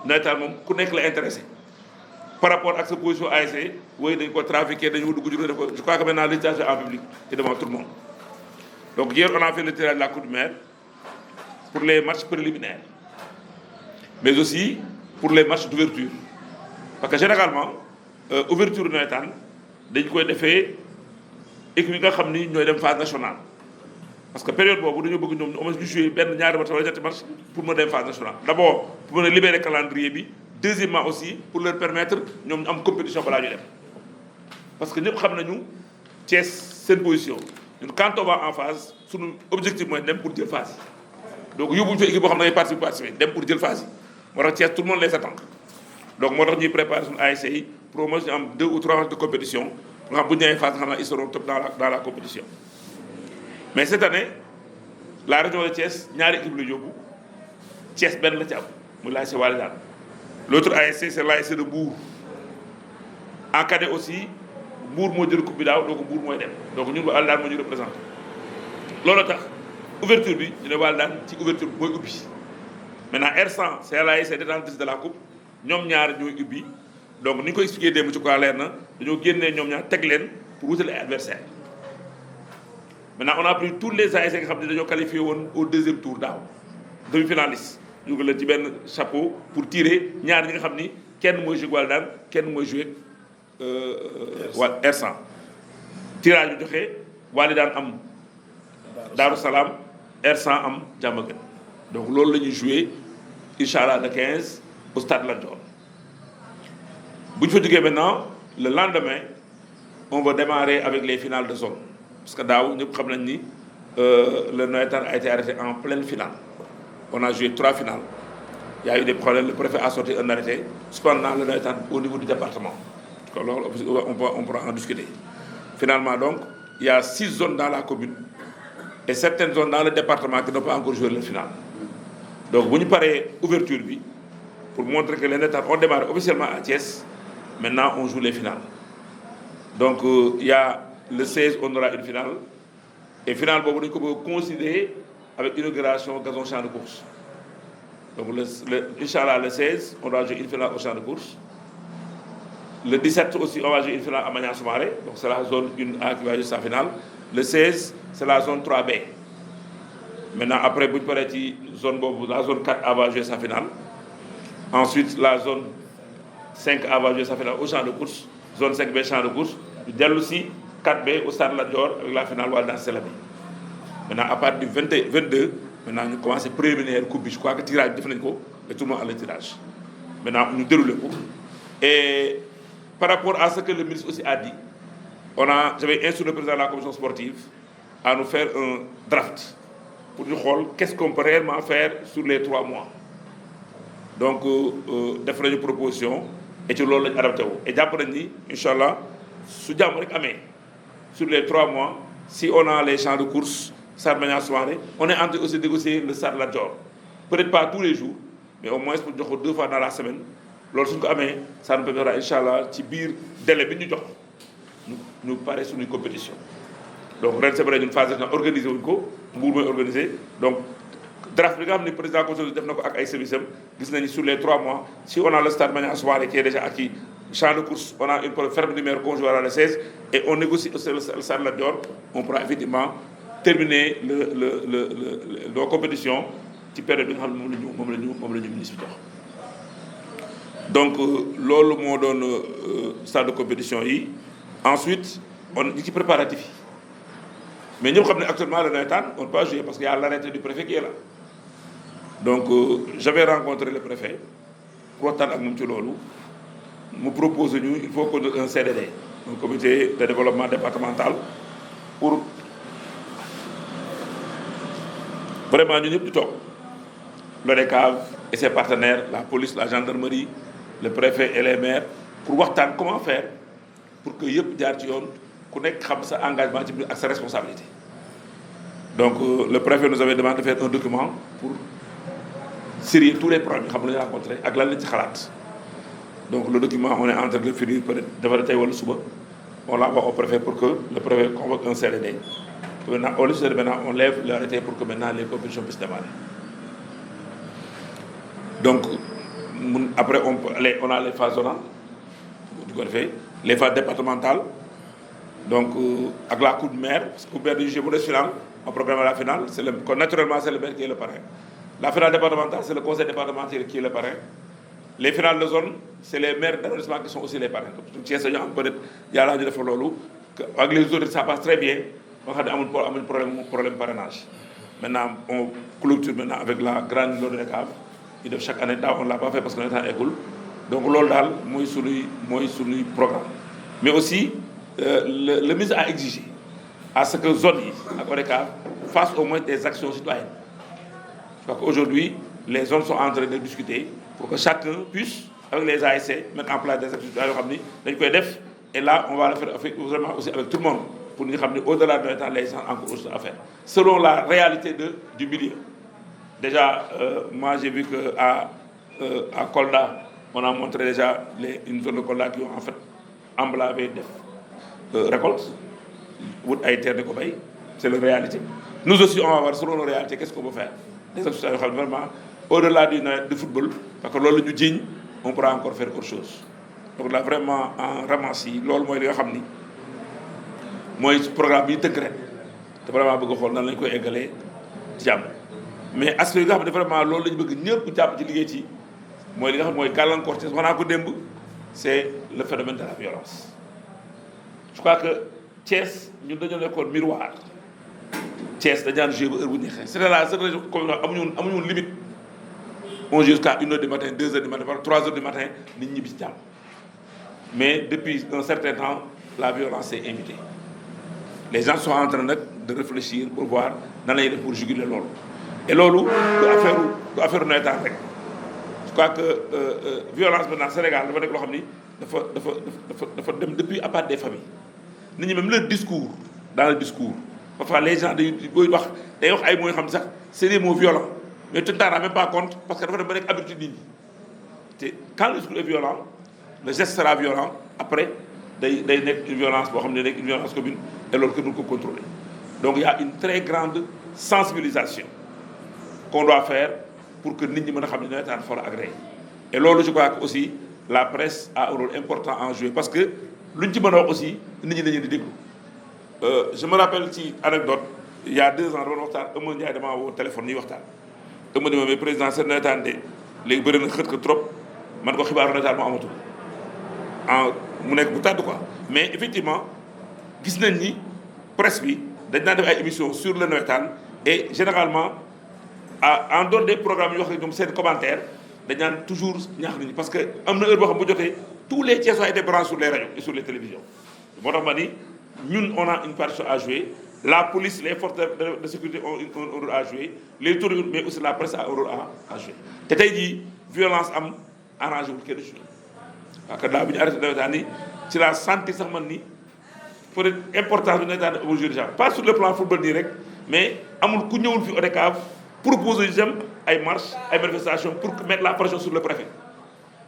nawetaan moom ku nekk la intéressé par rapport ak sa position ASC wooyu dañ ko trafiqué dañu dugg def ko je crois que maintenant législation en public et devant tout le monde. Donc hier on a fait le tirage de la Coupe du Maire pour les matchs préliminaires mais aussi pour les matchs d'ouverture parce que généralement ouverture nawetaan dañ koy defee équipe yi nga xam ni ñooy dem phase nationale parce que période boobu dañoo bëgg ñoom au moins ñu jouer benn ñaari match wala ñetti match pour mën a dem phase nationale d'abord pour mën a libérer calendrier bi deuxièmement aussi pour leur permettre ñoom ñu am compétition balaa ñu dem parce que ñëpp xam nañu Thiès seen position ñun quand on va en phase suñu objectif mooy dem pour jël phase yi donc yóbbuñu fa équipe boo xam ne dangay participer dem pour jël phase yi moo tax Thiès tout le monde les attend donc moo tax ñuy préparer suñu ASC yi pour au moins ñu am 2 ou 3 matchs de compétition nga xam bu ñu demee phase nga xam ne ils seront top dans la compétition. Mais cette année la région de Thiès ñaari équipe la yóbbu Thiès benn la ci am muy l'ASC Walidane l'autre ASC c'est l'ASC de Mbour en cadet aussi Mbour moo jël coupe bi daaw donc Mbour mooy dem donc ñun Walidane moo ñu représenté loolu tax ouverture bi ñu ne Walidane ci ouverture bi mooy ubbi maintenant R100 c'est l'ASC détentrice de la coupe ñoom ñaar ñooy ubbi donc ni ñu ko expliqué démb ci quoi leer na dañoo génnee ñoom ñaar teg leen pour wutal ay adversaires. Maintenant, on a pris tous les ASC qui ont qualifié au deuxième tour daaw demi-finaliste ñu ngi leen ci benn chapeau pour tirer ñaar ñi nga xam ni kenn mooy joué Walidane kenn mooy joué R100 tirage bi joxe Walidane am Darou Salam R100 am Diamaguène donc loolu la ñuy joué incha allah le 15 au stade Lat Dior bu ñu fa jógee maintenant le lendemain on va démarrer avec les finales de zone. Parce que daaw ñëpp xam nañ ni le nawetaan a été arrêté en pleine finale on a joué 3 finales il y a eu des problèmes le préfet a sorti un arrêté suspendant le nawetaan au niveau du département kon loolu on pourra en discuter. Finalement donc il y a 6 zones dans la commune et certaines zones dans le département qui n'ont pas encore joué le finale donc bu ñu paree ouverture bi pour montrer que les nawetaan ont démarré officiellement à Thiès maintenant on joue les finales donc il y a le 16 on aura une finale et finale boobu dañu ko bëgg considérer avec inauguration gazon champ de course donc inchallah le 16 on va jouer une finale au champ de course le 17 aussi on va jouer une finale à Maniang Soumaré donc c'est la zone 1A qui va jouer sa finale le 16 c'est la zone 3B maintenant après bu ñu paree ci zone boobu la zone 4A va jouer sa finale ensuite la zone 5A va jouer sa finale au champ de course zone 5B champ de course ñu dellu si 4B au stade Lat Dior avec la finale Walidane Selami maintenant à partir du 22 maintenant ñu commencé préliminaire coupe bi je crois que tirage bi def nañ ko et tout le monde a le tirage maintenant ñu déroulé ko et par rapport à ce que le ministre aussi a dit j'avais instruit le président de la commission sportive à nous faire un draft pour ñu xool qu'est-ce qu'on peut réellement faire sur les 3 mois donc def nañu proposition et ci loolu lañu adapté wu et jàpp nañ ni incha allah su jàmm rek amee sur les 3 mois si on a les champs de course stade Maniang Soumaré on est en train aussi de négocier le stade Lat Dior peut-être pas tous les jours mais au moins pour jox ko 2 fois dans la semaine loolu suñu ko amee ça nous permettra incha allah ci biir délai bi ñu jox ñu pare suñuy compétition donc ren c'est vrai ñun phase nationale organisé wuñ ko Mbour mooy organisé donc draft bi nga xam ne président conseil def na ko ak ay services am gis nañu sur les 3 mois si on a le stade Maniang Soumaré qui est déjà acquis champ de course on a une ferme numéro qu'on jouera le 16 et on négocie le stade Lat Dior on pourra effectivement terminer nos compétitions ci période bi nga xam ne moom la ñu ministre bi jox donc loolu moo doon stade de compétition yi ensuite on ñi ci préparatif yi mais ñëpp xam ne actuellement le nawetaan on ne peut pas jouer parce qu'il y a l'arrêté du préfet qui est là donc j'avais rencontré le préfet pour waxtaan ak moom ci loolu mu propose ñu il faut qu'on ait un CDD un comité de développement départemental pour vraiment ñu ñëpp di toog l'ODCAV et ses partenaires la police la gendarmerie le préfet et les maires pour waxtaan comment faire pour que yëpp jaar ci yoon ku nekk xam sa engagement ci biir ak sa responsabilité donc le préfet nous avait demandé de faire un document pour sérieux tous les problèmes xam la ñu rencontré ak lan lañ ci xalaat donc le document on est en train de le finir peut-être dafa tey wala suba on l'envoie au préfet pour que le préfet convoque un CDD Maintenant, on lève l'arrêté pour que maintenant les compétitions puissent démarrer. Donc, après, on a les phases zonales, les phases départementales. Donc, avec la Coupe de maire, parce que Coupe de maire du jeu pour le final, on programme la finale. Naturellement, c'est le maire qui est le parrain. La finale départementale, c'est le conseil départemental qui est le parrain. Les finales de zone, c'est les maires d'arrondissement qui sont aussi les parrains. Donc, il y a là de faire l'eau. Avec les autres, ça passe très bien. On a un problème parrainage. Maintenant, on clôture maintenant avec la grande loi de l'État. Chaque année, on ne l'a pas fait parce qu'on est en école. Donc, c'est sur le programme. Mais aussi, le ministre a exigé à ce que les zones fassent au moins des actions citoyennes. Je crois qu'aujourd'hui, les zones sont en train de discuter pour que chacun puisse, avec les ASC, mettre en place des actions citoyennes. Et là, on va le faire vraiment aussi avec tout le monde pour nous dire qu'au-delà de l'État, les gens ont encore autre chose à faire. Selon la réalité du milieu. Déjà, moi j'ai vu qu'à Kolda, on a montré déjà une zone de Kolda qui ont en fait emblavé des récoltes. C'est la réalité. Nous aussi, on va voir selon la réalité, qu'est-ce qu'on peut faire. Des actions vraiment, au-delà du football, parce que là, on pourra encore faire autre chose. Donc là, vraiment, en ramassis, loolu mooy li nga xam ni mooy programme bi tënk ren te vraiment bëgg a xool nan lañ koy eggalee ci jàmm mais aspect yi nga xam ne vraiment loolu la ñu bëgg ñëpp jàpp ci liggéey ci mooy li nga xam mooy gàllankoor ci wax naa ko démb c'est le phénomène de la violence. Je crois que Thiès ñun dañoo nekkoon miroir Thiès dañu daan jouer ba heure bu neexee c'était la seule région comme amuñu woon limite on joue jusqu'à 1h du matin 2h du matin 3h du matin nit ñibbi ci jàmm. Mais depuis un certain temps, la violence s'est invitée. Les gens sont en train de réfléchir pour voir dans les pour juguler l'eau. Et l'eau, l'affaire n'est pas rek. Je crois que violence maintenant au Sénégal, depuis à part des familles. Même le discours, dans le discours, parfois les gens c'est des mots violents. Mais tu ne t'en rends même pas compte parce que dafa dem ba habitude. Quand le discours est violent, le geste sera violent, après, il y a une violence, une violence commune, et l'autre que nous pouvons contrôler. Donc il y a une très grande sensibilisation qu'on doit faire pour que nous puissions faire agréer. Et là, je crois que aussi, la presse a un rôle important à jouer. Parce que, l'une aussi, nous je me rappelle une anecdote, il y a 2 ans, on m'a dit au téléphone, on m'a dit, mais président, c'est un état de les bërën xët ko trop, man ko xibaaru état mo amatu. Mu nekk bu tàdd quoi. Mais effectivement, gis nañ ni presse bi dañ daan def ay émissions sur le nawetaan et généralement en dehors des programmes yoo xam ne ñoom seen commentaire dañ naan toujours ñaax nit ñi parce que am na heure boo xam bu jotee tous les Thiessois étaient branchés sur les radios et sur les télévisions. moo tax ma ni ñun on a une partition à jouer, la police, les forces de sécurité ont un rôle à jouer, les touristes, mais aussi la presse a un rôle à jouer. te tey jii violence am arrangé wul kenn chose. parce que daa bu ñu arrêté nawetaan ni ci la santé sax man ni peut-être importance bi nawetaan aujourd'hui pas sur le plan football nii rek mais amul ku ñëwul fi ODCAV proposer jëm ay marches ay manifestations pour mettre la pression sur le préfet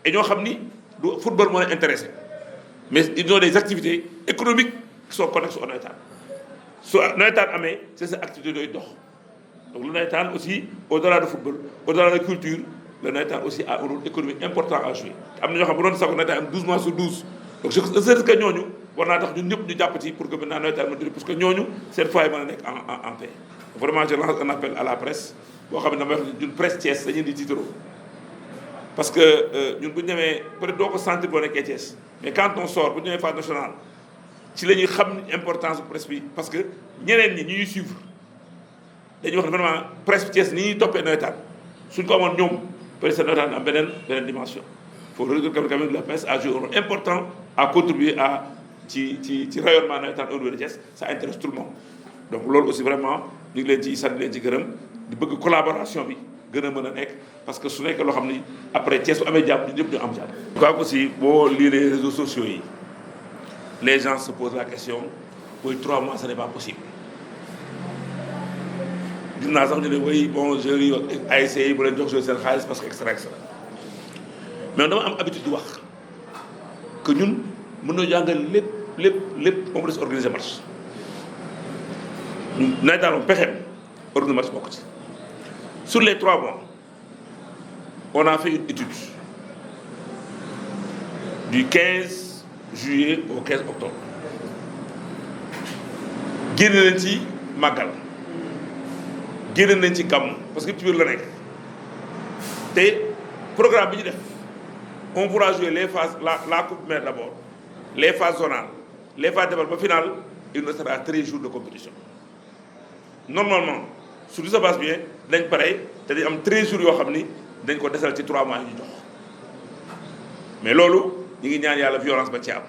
et ñoo xam ni du football moo leen intéressé mais ils ont des activités économiques qui sont connexes au nawetaan su nawetaan amee c'est ces activités doy dox donc le nawetaan aussi au-delà de football au-delà de culture le nawetaan aussi a un rôle économique important à jouer am na ñoo xam bu doon sax nawetaan am 12 mois sur 12 donc je sais que ñooñu war naa tax ñun ñëpp ñu jàpp ci pour que maintenant nawetaan ma duri parce que ñooñu seen foyer mën a nekk en paix. Vraiment je lance un appel à la presse boo xam ne damay wax ñun presse Thiès dañuy di tiitaroo parce que ñun bu ñu demee peut-être doo ko sentir boo nekkee Thiès mais quand on sort bu ñu demee phase nationale ci la ñuy xam importance bu presse bi parce que ñeneen ñi ñuy suivre dañuy wax ne vraiment presse Thiès ni ñuy toppee nawetaan suñ ko amoon ñoom peut-être nawetaan am beneen dimension. Il faut reconnaître quand même que la presse a joué un rôle important à contribuer à ci rayonnement nawetaan au niveau de Thiès, ça intéresse tout le monde. Donc loolu aussi vraiment ñu ngi leen ci sant leen ci gërëm di bëgg collaboration bi gën a mën a nekk parce que su nekkee loo xam ni après Thiès bu amee jàmm ñun ñëpp ñu am jàmm. Je crois aussi boo lire les réseaux sociaux yi les gens se posent la question oui 3 mois ce n'est pas possible. gis naa sax ñu ne oui bon je lis ASC yi bu leen jox seen xaalis parce que extra mais dama am habitude di wax que ñun mën na jàngal lépp moom des organiser marche nañ daal pexeem organiser match bokk ci. Sur les 3 mois on a fait une étude du 15 juillet au 15 octobre génn nañ ci màggal génn nañ ci gàmm parce que ci biir la nekk te programme bi ñu def on pourra jouer les phases la coupe mère d'abord les phases zonales les phases départementales ba finale il nous restera 13 jours de compétition normalement su tout se passe bien dañ pare te dañ am 13 jours yoo xam ni dañ ko desal ci 3 mois yi ñu jox mais loolu ñu ngi ñaan yàlla violence ba ci am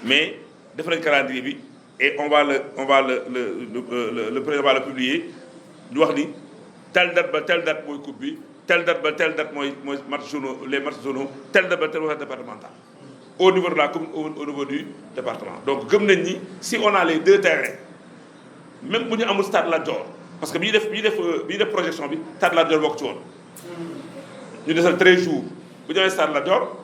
mais def nañ calendrier bi et le président va le publier ñu wax ni telle date ba telle date mooy coupe bi telle date ba telle date mooy match zonaux les matchs zonaux telle date ba telle date départementale au niveau de la commune au niveau du département. Donc gëm nañ ni si on a les 2 terrains même bu ñu amul stade Lat Dior parce que bi ñu def projection bi stade Lat Dior bokk ci woon ñu desal 13 jours bu ñu amee stade Lat Dior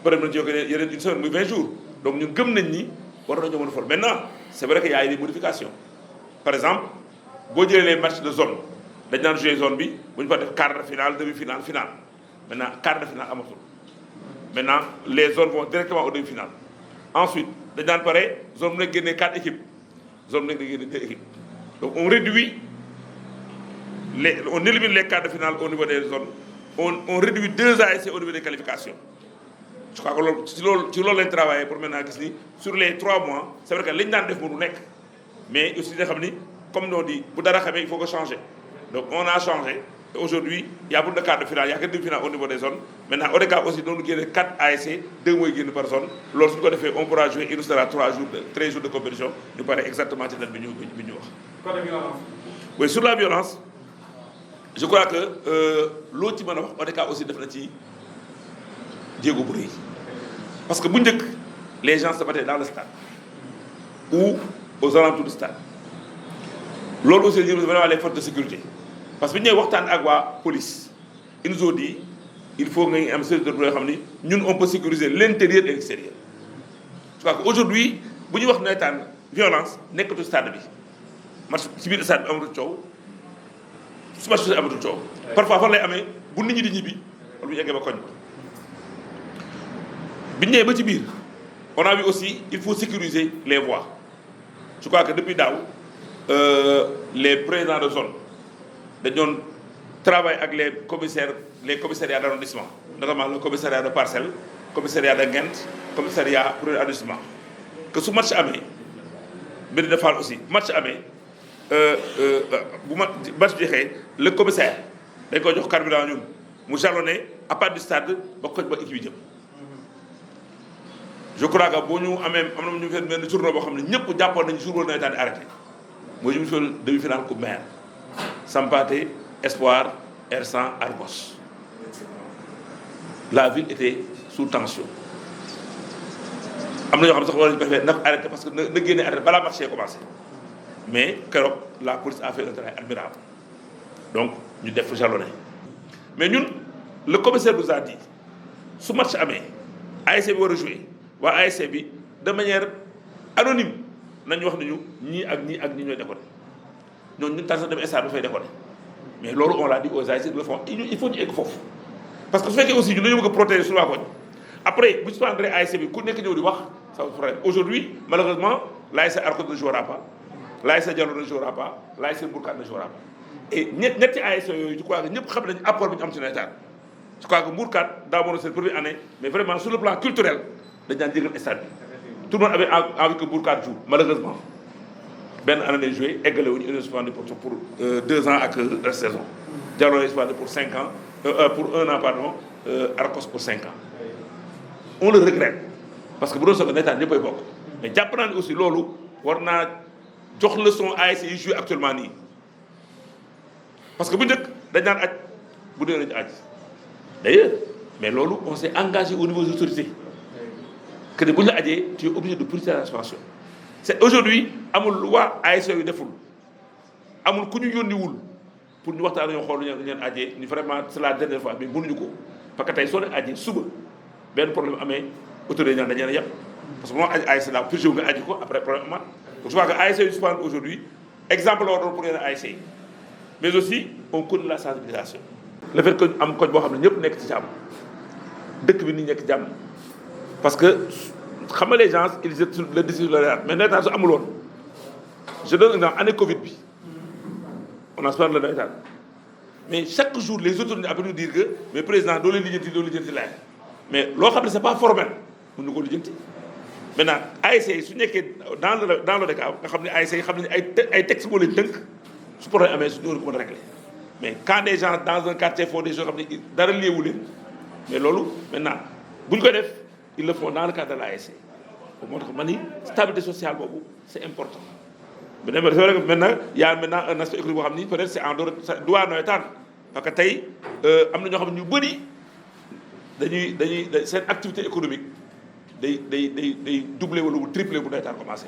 peut-être nañu ci yokk yeneen une semaine muy 20 jours donc ñun gëm nañ ni war nañoo mën a fol maintenant c'est vrai qu'il y a des modifications par exemple boo jëlee les matchs de zone dañ naan jouer zone bi bu ñu fa def quart de finale demi-finale finale maintenant quart de finale amatul maintenant les zones vont directement au demi-finale ensuite dañ naan pare zone bu nekk génnee 4 équipes zone bu nekk da génne 2 équipes donc on élimine les quarts de finale au niveau des zones on réduit 2 ASC au niveau des qualifications je crois que loolu ci loolu lañ travaillé pour maintenant gis ni sur les 3 mois c'est vrai que liñ daan def mënu nekk mais aussi nga xam ni comme on dit bu dara xamee il faut que changer donc on a changé et aujourd'hui il y a plus de quart de finale il y a que demi-finale au niveau des zones maintenant ODCAV aussi doonu génne 4 ASC 2 mooy génn par zone loolu suñu ko defee on pourra jouer il nous sera 13 jours de compétition ñu pare exactement ci date bi ñu wax. Côté violence. Oui, sur la violence je crois que loo ci mën a wax ODCAV aussi def na ci jéego bu rëy parce que bu njëkk les gens se battaient dans le stade ou aux alentours du stade loolu aussi ñu vraiment les forces de sécurité parce que bi ñu waxtaan ak waa police ils nous ont dit il faut nga am service de yoo xam ni ñun on peut sécuriser l'intérieur et l'extérieur je crois que aujourd'hui bu ñuy wax nawetaan violence nekkatu stade bi match ci biir stade bi amatul coow su match bi amatul coow parfois fan lay amee bu nit ñi di ñibbi wala bu ñu eggee ba koñ bi ñu ñëwee ba ci biir on a vu aussi il faut sécuriser les voies je crois que depuis daaw les présidents de zone dañu doon travailler ak les commissariats d'arrondissement notamment le commissariat de Parcelles commissariat de Nguent commissariat pour l'arrondissement que su match amee Médina Fall aussi match amee bu match jeexee le commissaire dañ koy jox carburant ñun mu jalonné à part du stade ba koñ ba équipe yi jëm je crois que boo ñu amee am na ñu feen benn journée boo xam ne ñëpp jàppoon nañu jour boobu nawetaan di arrêté mooy ñu feel demi-finale coupe maire Sampaté Espoir R100 Argos la ville était sous tension am na ñoo xam ne sax war nañu préféré na arrêté parce que na génne arrêté balaa match yi commencé mais keroog la police a fait un travail admirable donc ñu def jalonné mais ñun le commissaire nous a dit su match amee ASC bi war a jouer waa ASC bi de manière anonyme nañu wax nañu ñii ak ñii ak ñii ñooy déconné ñooñu ñun tax sax dem stade ba fay déconné mais loolu on l'a dit aux ASC de le fond il faut ñu egg foofu parce que su fekkee aussi ñun dañoo bëgg a protéger suñu waa koñ après bu ñu suspendre ASC bi ku nekk ñëw di wax ça va problème aujourd'hui malheureusement l'ASC Arcos ne jouera pas l'ASC Diallo ne jouera pas l'ASC Mbourkat ne jouera pas et ñetti ASC yooyu je crois que ñëpp xam nañu apport bi ñu am ci nawetaan je crois que Mbourkat daa moon seen première année mais vraiment sur le plan culturel dañ daan jégal stade bi tout le monde avait envie que Mbourkat joue malheureusement benn année lay joué eggale wuñu une suspendu pour 2 ans ak la saison Diallo suspendu pour 5 ans pour 1 an pardon Arcos pour 5 ans on le regrette parce que bu doon soog a nawetaan ñëppay bokk mais jàpp naa ne aussi loolu war naa jox leçon ASC yi joué actuellement nii parce que bu njëkk dañ naan aj bu dee nañu aj d'ailleurs mais loolu on s'est engagé au niveau des autorités que ne bu ñu la ajee tu es obligé de poursuivre la suspension c'est aujourd'hui amul waa ASC yu deful amul ku ñu yónniwul pour ñu waxtaan ñoo xool lu ñu leen ajee ni vraiment c'est la dernière fois mais mënuñu ko parce que tey soo leen ajee suba benn problème amee autorité ñaan dañu leen yàpp parce que moo aj ASC la purgé wu nga aji ko après problème amaat donc je crois que ASC yu suspendre aujourd'hui exemple la war pour yeneen ASC mais aussi on connaît la sensibilisation. le fait que am koñ boo xam ne ñëpp nekk ci jàmm dëkk bi ni nekk jàmm parce que xam nga les gens ils jettent le décision mais nawetaan su amul woon je donne un exemple année Covid bi on a souvent le nawetaan mais chaque jour les autorités après nous dire que mais président doo leen lijjanti laaj mais loo xam ne c'est pas formel mën na ko lijjanti maintenant ASC yi su nekkee dans le décor nga xam ne ASC yi xam nañu ay textes moo leen tënk su problème amee su ñëw ko mën a régler mais quand des gens dans un quartier font des choses xam ne dara liewu leen mais loolu maintenant bu ñu koy def ils le font dans le cadre de l'ASC moo tax ma ni stabilité sociale boobu c'est important. mais c'est vrai que maintenant y a maintenant un aspect économique boo xam ni peut-être c'est en dehors du waa nawetaan parce que tey am na ñoo xam ne ñu bëri dañuy seen activité économique day doubler wala bu tripler bu nawetaan commencé.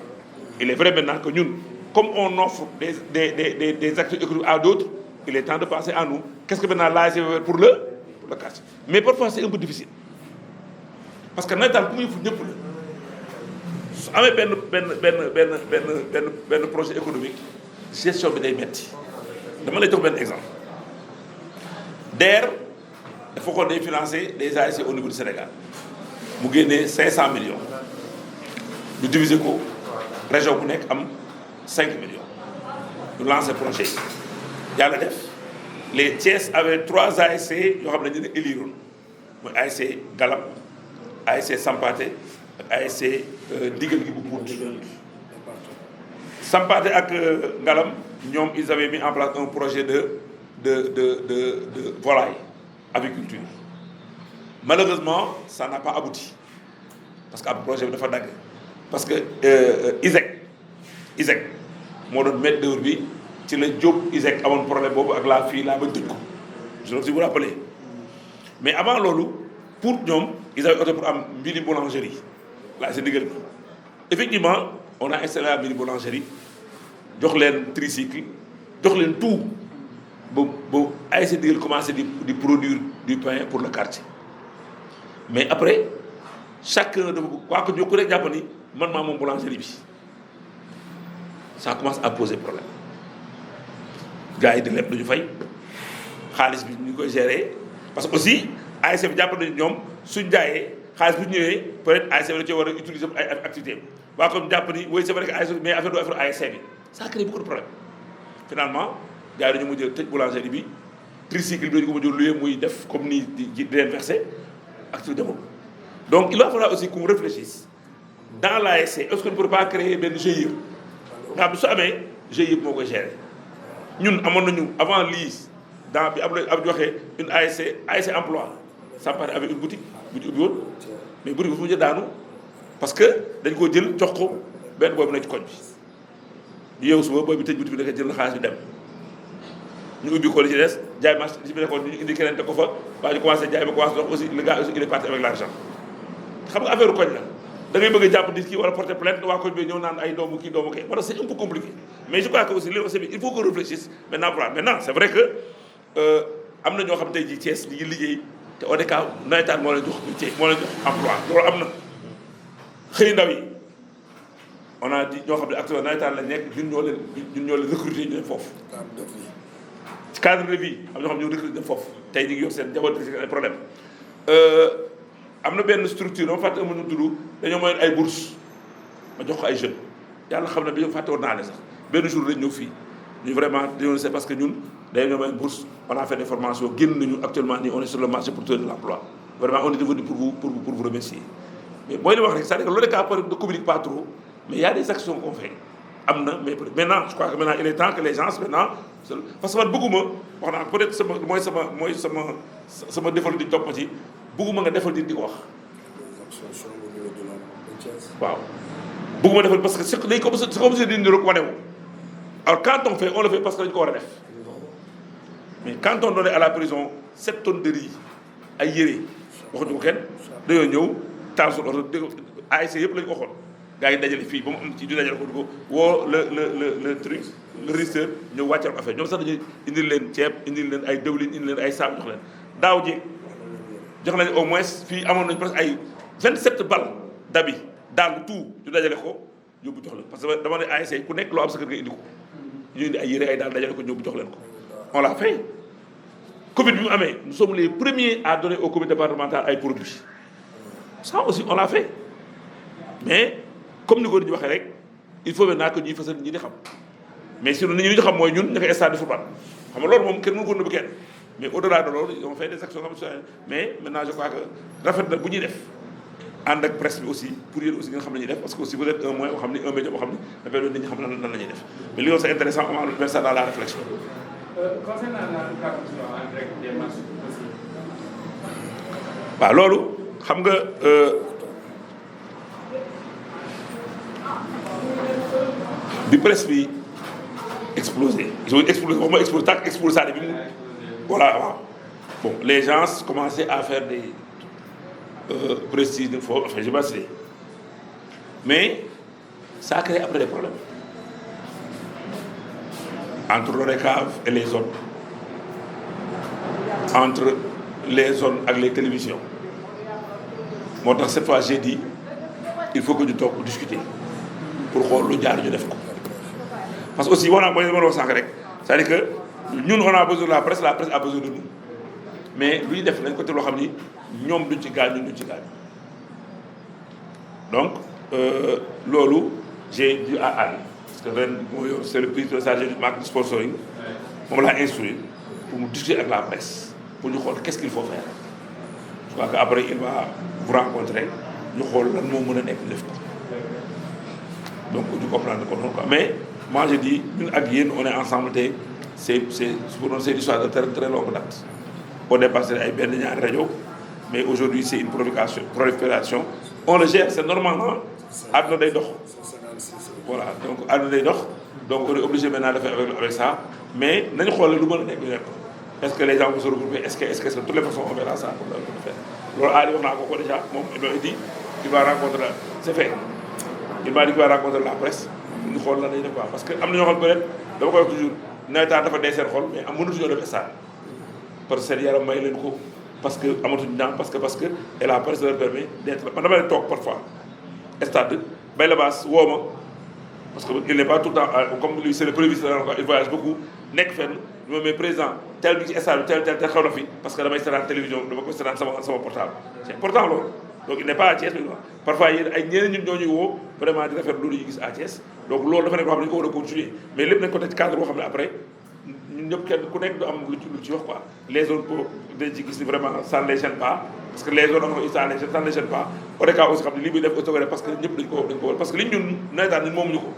il est vrai maintenant que ñun comme on offre des activités économiques à d'autres il est temps de penser à nous qu'est-ce que maintenant l'ASC veut faire pour le quartier. mais parfois c'est un peu difficile parce que nawetaan ku muy fu ñëpp la. su amee benn projet économique gestion bi day metti dama lay jox benn exemple DER dafa ko day financer des ASC au niveau du Sénégal mu génnee 500 millions ñu diviser ko région bu nekk am 5 millions ñu lancer projet yi yàlla def les Thiès avait 3 ASC yoo xam ne ñu ne éliroon mooy ASC Galam ASC Sampaate ASC digal gi bu Pout Sampaate ak Ngalam ñoom ils avaient mis en place un projet de volaille aviculture malheureusement ça n'a pas abouti parce que ab projet bi dafa dagg parce que ISEC moo doon maître d'œuvre bi ci la Diop ISEC amoon problème boobu ak la fille laa bañ tëj ko je ne sais si vous rappelez mais avant loolu pour ñoom ils avaient opté pour am mbiri boulangerie là c'est digal bi effectivement on a installé la mini boulangerie jox leen tricycle jox leen tout ba ASC digal commencé di produire du pain pour le quartier mais après chacun dafa waa ko jokku rek jàpp ni man maa moom boulangerie bi ça commence à poser problème gars yi di leb duñu fay xaalis bi ñu koy gérer parce que aussi ASC bi jàpp nañu ñoom suñ jaayee xaalis bu ñëwee peut-être ASC bi da cee war a utiliser ay activité waa comme jàpp ni oui c'est vrai que ASC mais affaire du affaire ASC bi ça crée beaucoup de problèmes finalement gars yi dañu mujj tëj boulangerie bi tricycle bi dañu ko mujj loué muy def comme ni di leen versé activité boobu donc il va falloir aussi qu'on réfléchisse dans l'ASC est-ce qu'on ne peut pas créer benn GIE nga xam ne su amee GIE moo koy gérer ñun amoon nañu avant lii dans bi ab joxee une ASC emploi ça paraît avec une boutique bu ñu ubbi woon mais boutique bi fu mu jël daanu parce que dañ koo jël jox ko benn booy bu nekk ci koñ bi ñu yeewu suba booy bi tëj boutique bi nekk jël na xaalis bi dem ñu ubbi ko li ci des jaay marché ci bi nekkoon ñu indi keneen te ko fa waaye ñu commencé jaay ba commencé dox aussi le gars aussi il est parti avec l'argent xam nga affaire koñ la da ngay bëgg a jàpp nit ki wala porter plainte waa koñ bi ñëw naan ay doomu kii doomu kii wala c'est un peu compliqué mais je crois que aussi li aussi il faut qu'on réfléchisse maintenant c'est vrai que am na ñoo xam tey jii Thiès ñi ngi liggéey te ODCAV nawetaan moo leen jox emploi loolu am na xëy ndaw yi on a dit ñoo xam ne actuellement nawetaan lañ nekk ñun ñoo leen recruter ñu ne foofu ci cadre de vie am ñoo xam ne ñoo recruter foofu tey ñu ngi yor seen njaboot ay problème am na benn structure dama fàtte amuñu tudd dañoo mooy ay bourse ma jox ko ay jeunes yàlla xam ne bi ñu fàtte woon naa ne sax benn jour dañ ñëw fii ñu vraiment dañoo c'est parce que ñun dañoo may bourse on a fait des formations génn nañu actuellement nii on est sur le marché pour trouver de l'emploi vraiment on est devenu pour vous remercier mais booy li wax rek c'est-à-dire que loolu cas ne communique pas trop mais il y a des actions qu'on fait am na mais maintenant je crois que maintenant il est temps que les gens maintenant parce que man bëgguma wax naa peut-être sama defal di topp ci bëgguma nga defal di ko wax waaw bëgguma defal parce que c'est comme si di rek wane wu alors quand on fait on le fait parce que dañu ko war a def mais quand on donnait à la prison 7 tonnes de riz ay yére waxuñu ko kenn dañoo ñëw taal suñu oto ASC yëpp lañu ko waxoon gars yi dajale fii ba mu am ci du dajale ko di ko woo le truc le régisseur ñëw wàccal affaire ñoom sax dañuy indil leen ceeb indil leen ay dëwlin indil leen ay saabu jox leen daaw jéeg jox nañu au moins fii amoon nañu presque ay 27 balles d'habits daal tout ñu dajale ko yóbbu jox la parce que dama ne ASC ku nekk loo am sa kër nga indi ko ñu indi ay yére ay daal dajale ko ñëw jox leen ko on l'a fait. Covid bi mu amee nous sommes les premiers à donner au comité départemental ay produits ça aussi on l'a fait mais comme ni ko ñu waxee rek il faut maintenant que ñuy fësal ñi di xam mais sinon nit ñi ñu xam mooy ñun ña koy stade de football xam nga loolu moom kenn mënu ko nëbb kenn mais au-delà de loolu on fait des actions comme ça mais maintenant je crois que rafet na bu ñuy def ànd ak presse bi aussi pour yéen aussi nga xam ne ñuy def parce que aussi vous êtes un moyen boo xam ne un média boo xam ne dafay doon nit ñi xam nan la ñuy def mais li loolu c'est intéressant on va mettre ça dans la réflexion. Concernant la traduction en direct des matchs aussi. waaw loolu xam nga bi presse bi explosé ils ont explosé waxuma explosé tàkk explosé bi mu voilà waaw bon les gens commençaient à faire des précises de faux enfin je sais pas si mais ça a créé après des problèmes entre l'ODCAV et les zones entre les zones ak les télévisions moo tax cette fois j'ai dit il faut que ñu toog discuter pour xool lu jaar ñu def ko parce que aussi wax naa mooy li ma wax sànq rek c'est-à-dire que ñun on a besoin de la presse a besoin de nous mais lu ñu def nañ ko te loo xam ni ñoom duñ ci gaañ ñun duñ ci gaañ donc loolu j'ai dit à Anne parce que ren moo yor c'est le prix de chargé du marque sponsoring moom laa instruire pour mu discuter ak la presse pour ñu xool qu'est-ce qu'il faut faire je crois que après il va vous rencontrer ñu xool lan moo mën a nekk def ko donc ñu comprendre ko noonu quoi mais moi je dis ñun ak yéen on est ensemble te c'est pour nous c'est une histoire de très très longue date au départ c'est ay benn ñaari rajo mais aujourd'hui c'est une prolifération on le gère c'est normalement àdduna day dox voilà donc àdduna day dox donc on est obligé maintenant de faire avec ça mais nañu xool lu mën a nekk ñu nekk est-ce que les gens vont se regrouper est-ce que de toutes les façons on verra ça pour le faire loolu Ali wax naa ko déjà moom il m'a dit il va rencontrer c'est fait il m'a dit qu'il va rencontrer la presse ñu xool lan lañuy def quoi parce que am na ñoo xam peut-être dama koy wax toujours nawetaan dafa dee seen xol mais am mënatuñoo def stade parce que seen yaram may leen ko parce que amatuñu temps parce que et la presse leur permet d'être man dama leen toog parfois stade bay la baas woo ma parce que il n'est pas tout le temps comme lui c'est le premier ministre il voyage beaucoup nekk fenn ñu ma mais président tel bi ci stade bi tel xew na fi parce que damay seetaan télévision dama ko seetaan sama portable c'est important loolu donc il n'est pas à Thiès parfois yéen ay ñeneen ñun ñoo ñuy woo vraiment di rafetlu loolu ñu gis à Thiès donc loolu dafa nekk loo xam ne dañu ko war a continuer mais lépp nañ ko teg ci cadre boo xam ne après ñun ñëpp kenn ku nekk du am lu ci wax quoi les zones pour dañ ci gis ni vraiment ça ne les gêne pas parce que les zones am ça ne les gêne pas au cas aussi xam ne lii muy def autogré parce que ñëpp dañ ko war parce que li ñun nawetaan ñun moomuñu ko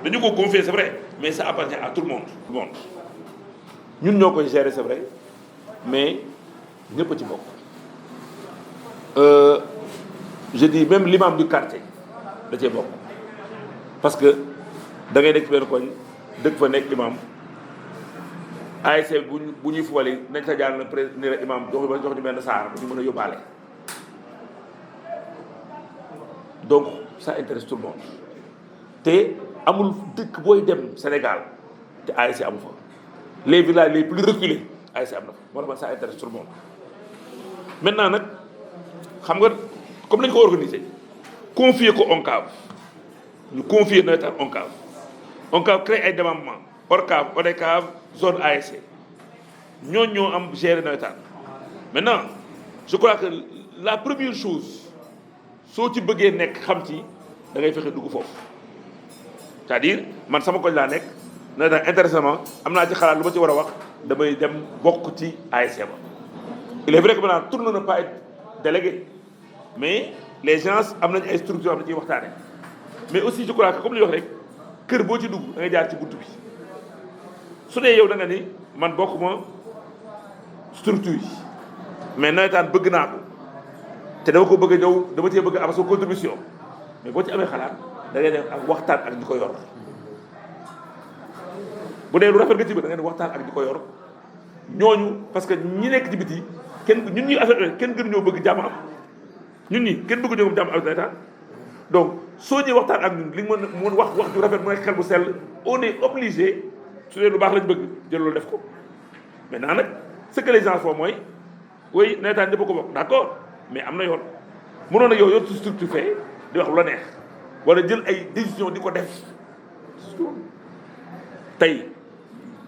dañu ko confier c'est vrai mais ça appartient à tout le monde ñun ñoo koy gérer c'est vrai mais ñëpp a ci bokk je dis même l'imam du quartier da cee bokk parce que da ngay nekk benn koñ dëkk fa nekk imam ASC bu ñuy fuwali nañ sa jaar na président ni la imam jox ñu benn saar bu ñu mën a yóbbaale donc ça intéresse tout le monde te amul dëkk booy dem Sénégal te ASC amu fa les villages les plus reculés ASC am na fa moo tax ça intéresse tout le monde maintenant nag xam nga comme nañu ko organiser confier ko ONCAV ñu confier nawetaan ONCAV crée ay démembrements ORCAV ODCAV zone ASC ñooñu ñoo am gérer nawetaan maintenant je crois que la première chose soo ci bëggee nekk xam ci da ngay fexe dugg foofu c'est-à-dire man sama koñ laa nekk nawetaan intéressamment am naa ci xalaat lu ma ci war a wax damay dem bokk ci ASC ba il est vrai que maintenant tout le monde ne pas être délégué mais les gens am nañu ay structures am na ciy waxtaane mais aussi je crois que comme li wax rek kër boo ci dugg da ngay jaar ci buntu bi su dee yow da nga ni man bokkuma structure yi mais nawetaan bëgg naa ko te dama ko bëgg a ñëw dama cee bëgg a am sa contribution mais boo ci amee xalaat da ngay def ak waxtaan ak ñi ko yor bu dee lu rafet nga ci bëgg da ngay def waxtaan ak ñi ko yor ñooñu parce que ñi nekk ci biti kenn ñun ñuy affaire kenn gën ñoo bëgg jàmm am ñun ñi kenn bëgg ñoo jàmm am nawetaan donc soo ñëwee waxtaan ak ñun li nga mën wax ju rafet mu nekk xel bu sell on est obligé su dee lu baax lañ bëgg jël loolu def ko maintenant nag ce que les gens font mooy oui nawetaan ñëpp ko bokk d'accord mais am na yoon mënoon na yow yor su structure fee di wax lu la neex wala jël ay décision di ko def tey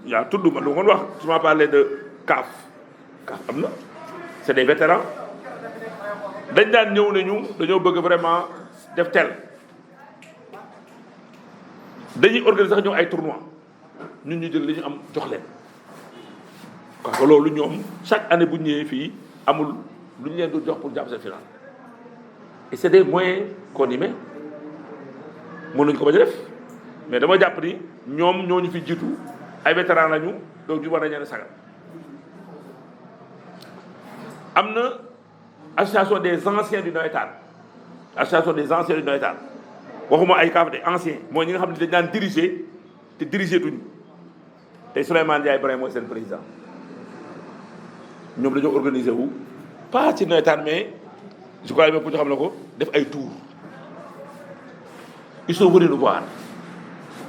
yaa tudd ma lu ngoon wax su ma parlé de CAF am na c'est des vétérans dañ daan ñëw ne ñu dañoo bëgg vraiment def tel dañuy organiser sax ñëw ay tournois ñun ñu jël li ñu am jox leen parce que loolu ñoom chaque année bu ñëwee fii amul lu ñu leen du jox pour jàpp seen final et c'est des moyens qu'on y met mënuñ ko bañ a def mais dama jàpp ni ñoom ñoo ñu fi jiitu ay vétérans lañu donc ñu war a ñene sagal am na association des anciens du nawetaan association des anciens du nawetaan waxuma ay CAF de anciens mooy ñi nga xam ne dañ daan diriger te diriger tuñ tey Souleymane Ndiaye Ibrahima mooy seen président ñoom dañoo organiser wu pas ci nawetaan mais je crois que pour ñu xam ne ko def ay tours ils sont venus nous voir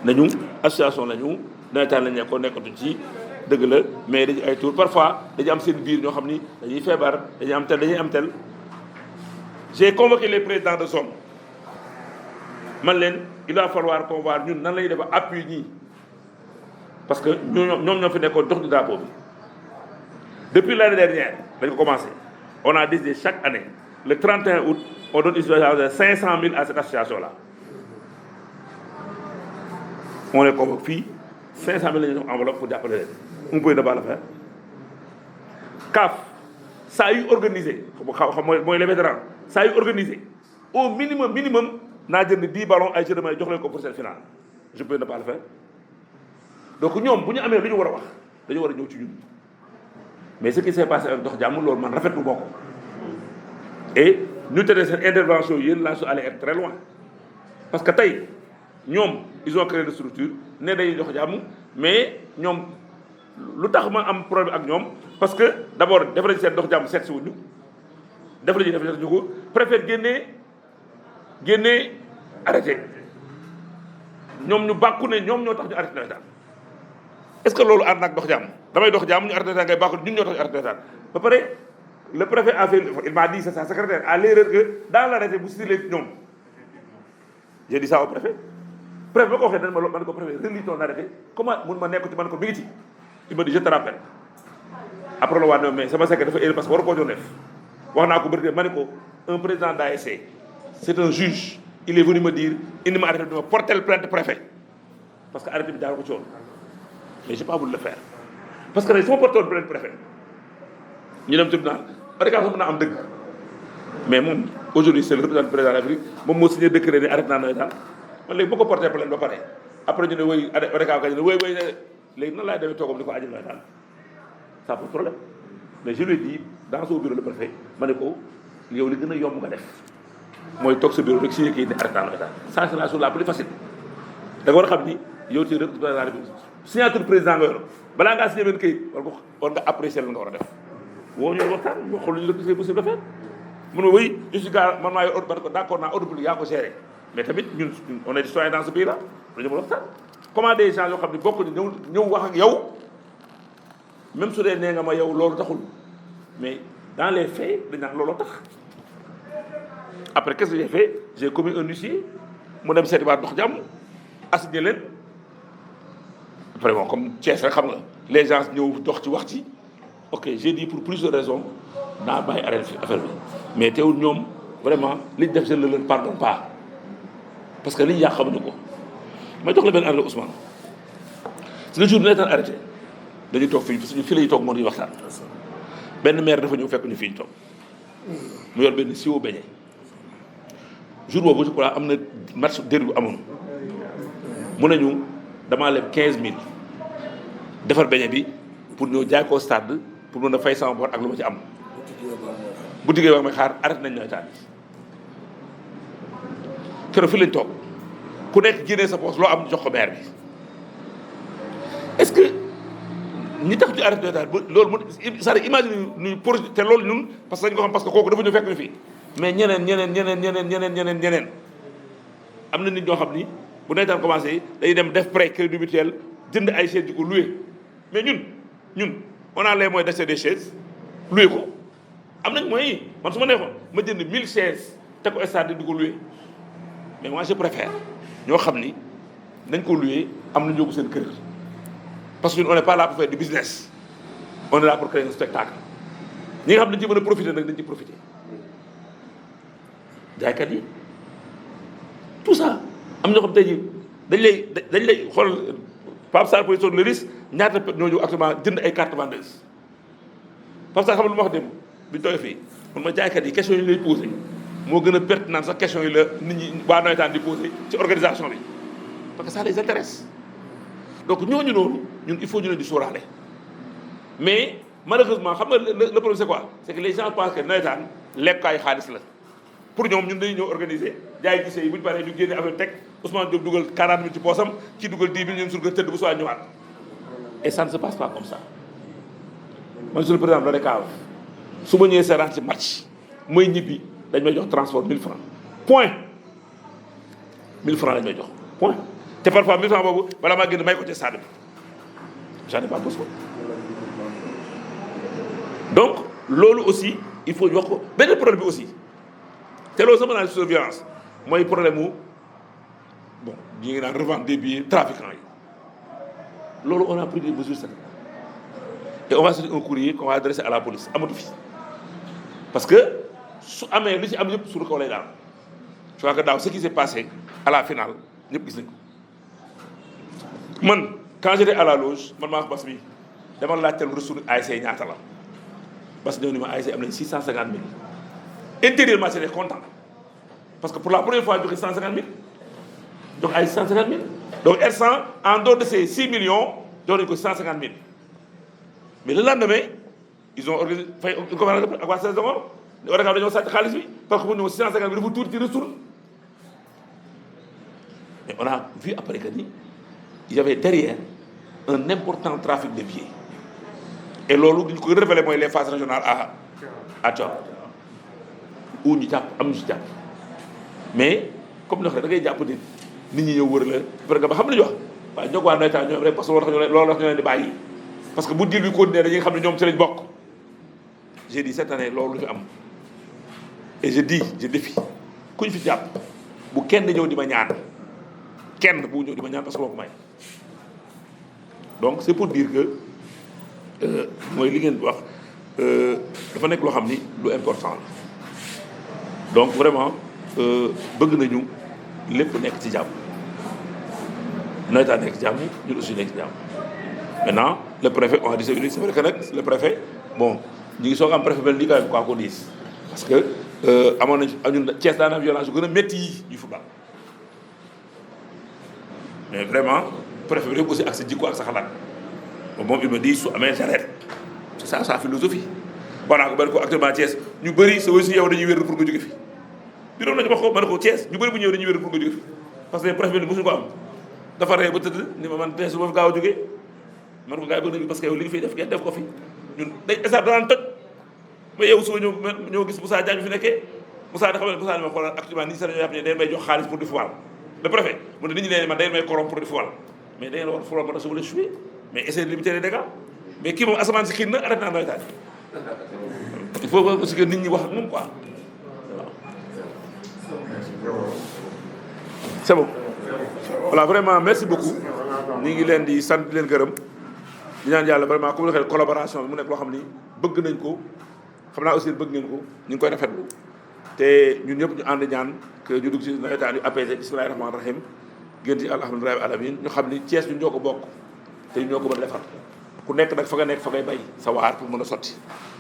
nañu association lañu nawetaan lañ nekkoon nekkatuñ ci dëgg la mais dañu ay tours parfois dañu am seen biir ñoo xam ni dañuy feebar dañuy am tel j'ai convoqué les présidents de zone man leen il va falloir qu'on voit ñun nan lañuy def appui ñii parce que ñoom ñoo fi nekkoon dox di drapeau bi depuis l'année dernière dañ ko commencé on a décidé chaque année le 31 août on donne une subvention de 500 000 à cette association là on les convoque fii 500 000 la ñu jox enveloppe pour jàppale leen on peut ne pas le faire CAF saa yu organisé xam mooy les vétérans saa yu organisé au minimum naa jënd 10 ballons ay jeux may jox leen ko pour cette finale je peux ne pas le faire donc ñoom bu ñu amee lu ñu war a wax dañu war a ñëw ci ñun mais ce qui s'est passé avec dox jàmm loolu man rafetlu boo ko et ñu tere seen intervention yéen laa su aller être très loin parce que tey ñoom ils ont créé des structures ne day dox jàmm mais ñoom lu tax ma am problème ak ñoom parce que d'abord def nañ seen dox jàmm seet si wuñu def ñu ko préfet génnee arrêté ñoom ñu bàkku ne ñoom ñoo tax ñu arrêté nawetaan est-ce que loolu ànd ak dox jàmm damay dox jàmm ñu arrêté nawetaan ngay bàkku ñun ñoo tax ñu arrêté nawetaan ba pare le préfet a fait il m'a dit c'est sa secrétaire à l'erreur que dans l'arrêté bu stylé ñoom j'ai dit ça au préfet ba ko waxee dañ ma ne ko préfet relis ton arrêté comment mun ma nekk ci man ko mi ngi ci il m'a dit je te rappelle après le waa ne mais sama secrétaire dafa erreur parce que war koo doon def wax naa ko bëri ma ne ko un président d'ASC c'est un juge il est venu me dire indi ma arrêté bi ma porter plainte préfet parce que arrêté bi daal ko ci woon mais j'ai pas voulu le faire parce que nag su ma porté woon plainte préfet ñu dem tribunal ODCAV sax mën naa am dëgg mais moom aujourd'hui c'est le représentant du président de la République moom moo signé décret ne arrêté naa nawetaan man léegi boo ko porté plainte ba pare après ñu ne woy ODCAV gañ ne woy léegi nan laay demee toogam ni ko ajal nawetaan ça pose problème mais je lui ai dit dans son bureau le préfet ma ne ko yow li gën a yomb nga def mooy toog sa bureau rek signé kii ne arrêté naa nawetaan ça c'est la chose la plus facile da nga war a xam ni yow ci représentant de la République signature président nga yor balaa ngaa signé benn këyit war nga apprécier la nga war a def woo ñu waxtaan ñu xool lu ñu c'est possible de faire mun ma wéy je suis gars man maa yor ordre ko d'accord naa ordre public yaa ko géré mais tamit ñun on est des citoyens dans ce pays là dañu mën a waxtaan comment des gens yoo xam ne bokk ñëw wax ak yow même su dee nee nga ma yow loolu taxul mais dans les faits dañ naan looloo tax après qu'est-ce que j'ai fait j'ai commis un huissier mu dem seeti waa dox jàmm assigné leen après bon comme Thiès rek xam nga les gens ñëw dox ci wax ci ok j'ai dit pour plusieurs raisons naa bàyyi arrêté affaire bi mais teewul ñoom vraiment liñ def je ne leur pardonne pas parce que liñ yàq xamuñu ko ma jox la benn àll Ousmane si le jour bi nawetaan arrêté dañuy toog fii parce que fii la ñuy toog moo di waxtaan benn maire dafa ñëw fekk ñu fii ñu toog mu yor benn siwo beñe jour boobu je crois am na match derby bu amoon mu ne ñu damaa leb 15000 defar beñe bi pour ñëw jaay koo stade pour mën a fay sama bor ak lu ma ci am bu diggee wax may xaar arrêté nañ nawetaan bi keroog fi lañ toog ku nekk génnee sa poche loo am jox ko maire bi est-ce que ñi tax ñu arrêté nawetaan ba loolu mu c'est-à-dire imagine ñu pour te loolu ñun parce que dañ ko xam parce que kooku dafa ñu fekk ñu fii mais ñeneen am na nit ñoo xam ni bu nawetaan commencé dañuy dem def prêt crédit mutuel jënd ay chaise di ko loué mais ñun on a les moyens d'acheter des chaises loué ko am nañ moyens yi man su ma neexoon ma jënd 1000 chaises te ko stade di ko loué mais moi je préfère ñoo xam ni nañ ko loué am na ñoo ko seen kër parce que ñun on n'est pas là pour faire du business on est là pour créer un spectacle ñi nga xam ne dañ ci mën a profiter nag dañ ci profiter jaaykat yi tout ça am ñoo xam tey jii dañ lay xool Pape Sarr pour le risque ñaata ñoo ñëw actuellement jënd ay carte vendeuse Pape Sarr xam nga lu ma wax démb bi ñu toogee fii man ma jaaykat yi question yi ñu lay posé moo gën a pertinent sax question yi la nit ñi waa nawetaan di posé ci organisation bi parce que ça les intéresse donc ñooñu noonu ñun il faut ñu leen di sóoraale mais malheureusement xam nga le problème c'est quoi c'est que les gens pensent que nawetaan lekkaay xaalis la pour ñoom ñun dañuy ñëw organiser jaay gisee yi bu ñu paree ñu génne affaire teg Ousmane Diop dugal 40 000 ci poosam ci dugal 10 000 ñun sur nga tëdd bu soo ñëwaat et ça ne se passe pas comme ça man sur le président de l'ODCAV su ma ñëwee seetaan ci match mooy ñibbi dañ may jox transport 1000 francs point 1000 francs lañ may jox point te parfois 1000 francs boobu bala maa génn may ko ci stade bi j'en ai pas besoin donc loolu aussi il faut ñu wax ko benn problème bi aussi te loolu sama naa surveillance mooy problème mu bon ñi ngi naan revente des billets trafiquants yi loolu on a pris des mesures sanitaires et on va sortir un courrier qu'on va adresser à la police amatu fi parce que su amee li ci am yëpp suñu kaw lay daal je crois que daaw ce qui s'est passé à la finale ñëpp gis nañ ko man quand j'étais à la loge man maa wax bas bi dama laajteel ressource ASC ñaata la bas ñëw ni ma ASC am nañ 650 000 intérieurement j'étais content parce que pour la première fois joxe 150 000 jox ay 150 000 donc R100 en dehors de ces 6 millions jox nañu ko 150 000 mais le lendemain ils ont organisé fay une conférence de presse ak waa CES d'abord ne ODCAV dañoo sàcc xaalis bi parce que bu ñu 650 000 dafa tuuti ci ressource mais on a vu après que ni il y avait derrière un important trafic de billets et loolu ñu ko révélé mooy les phases régionales à Tivaouane où ñu jàpp am ñu ci jàpp mais comme ni wax da ngay jàpp nit ñi ñëw wër la parce que ba xam nañu wax waaye ñoo ko waa nawetaan ñoom rek parce que loolu tax ñu leen di bàyyi parce que bu deal bi continuer dañuy xam ne ñoom ci lañ bokk j'ai dit cette année loolu lu fi am et je défie ku ñu fi jàpp bu kenn ñëw di ma ñaan kenn bu ñëw di ma ñaan parce que moo ko may donc c'est pour dire que mooy li ngeen wax dafa nekk loo xam ni lu important la donc vraiment bëgg nañu lépp nekk ci jàmm nawetaan nekk ci jàmm ñun aussi nekk ci jàmm maintenant le préfet on a dit c'est vrai que nag le préfet bon ñu ngi soog am préfet mel nii quand même quoi qu'on dise parce que amoon nañ ñun Thiès daan am violence yu gën a métti yi du football mais vraiment préfet bi rek aussi ak sa jikko ak sa xalaat moom il me dit su amee j'arrête c'est ça sa philosophie wax naa ko bari ko actuellement Thiès ñu bëri sa aussi yow dañuy wér pour nga jóge fi bi doon nañu wax ko ma ne ko Thiès ñu bëri bu ñëw dañuy wér pour nga jóge fi parce que préfet bi mosuñu ko am dafa ree ba tëdd ni ma man Thiès su ma fi gaaw a jógee man ko gars yi bëgg nañu parce que yow li nga fiy def ngeen def ko fi ñun day estat danaan toj ma yow suba ñëw gis Moussa Diagne fi nekkee Moussa da xam ne Moussa ni ma xoolal actuellement nit ñi sax dañoo yàpp ne dañ may jox xaalis pour di football le préfet mu ne nit ñi nee man dañ may corrompre pour di football mais da ngeen war football moo tax su ma leen joué mais essayer de limiter les dégâts mais kii moom asamaan si xiin na arrêté naa nawetaan il faut aussi que nit ñi wax ak moom quoi waaw c'est bon voilà vraiment merci beaucoup ñu ngi leen di sant di leen gërëm di ñaan yàlla vraiment comme la collaboration bi mu nekk loo xam ni bëgg nañ ko xam naa aussi bëgg ngeen ko ñu ngi koy rafetlu te ñun ñëpp ñu ànd ñaan que ñu dugg ci nawetaan yu apaisé bismillahi rahmaani rahim gën ci alhamdulillahi alamin ñu xam ni Thiès ñu ñoo ko bokk te ñoo ko mën a defar ku nekk nag fa nga nekk fa ngay bay sa waar pour mën a sotti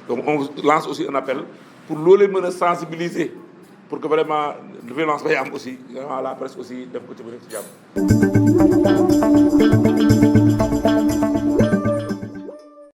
donc on lance aussi un appel pour loolee mën a sensibiliser pour que vraiment violence bay am aussi vraiment la presse aussi def ko ci bëri ci jàmm